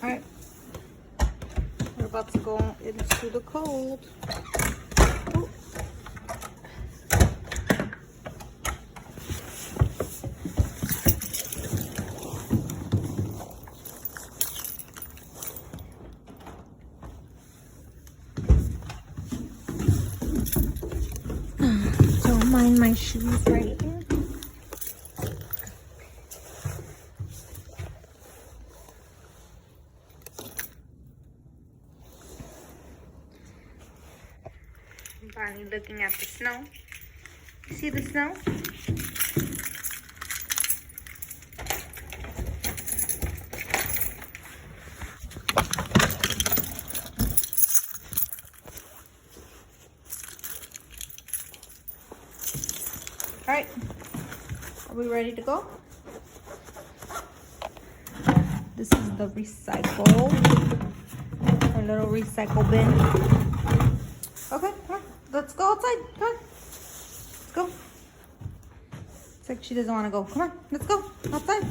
Alright. We're about to go into the cold. Ooh. Don't mind my shoes right here. Bonnie looking at the snow. You see the snow? All right, are we ready to go? This is the recycle, our little recycle bin. Okay, come on, let's go outside. Come on, let's go. It's like she doesn't want to go. Come on, let's go outside.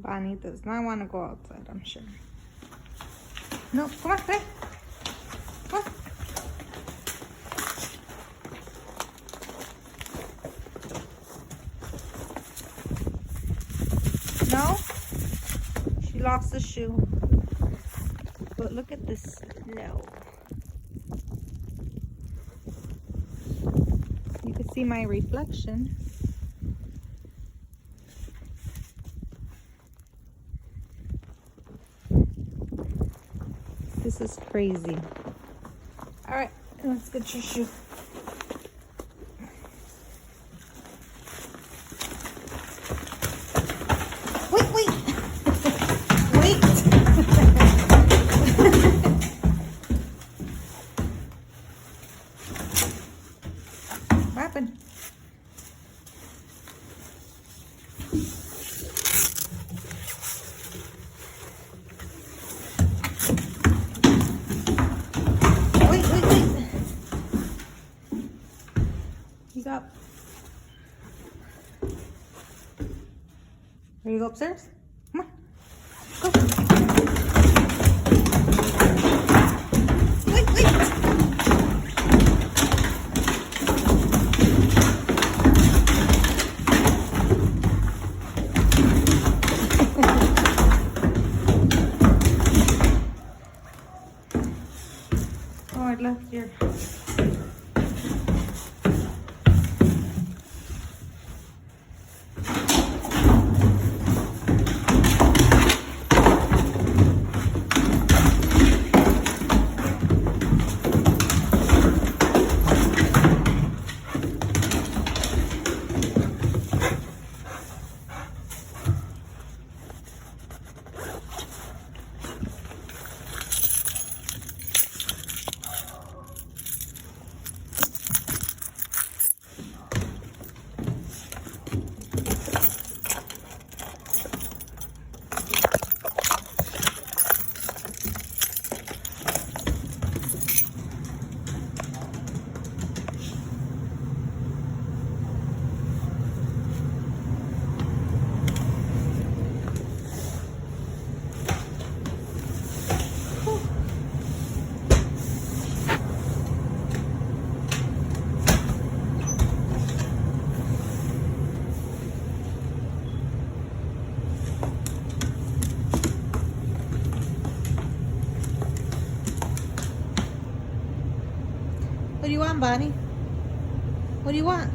Bonnie does not want to go outside, I'm sure. No, come on, play. Come on. No? She lost the shoe. But look at this snow. You can see my reflection. This is crazy. All right, let's get your shoe. Wait. Wait. What happened? Up. Ready to go upstairs? Come on. Go. Wait. Oh, I left here. What do you want, Bonnie? What do you want?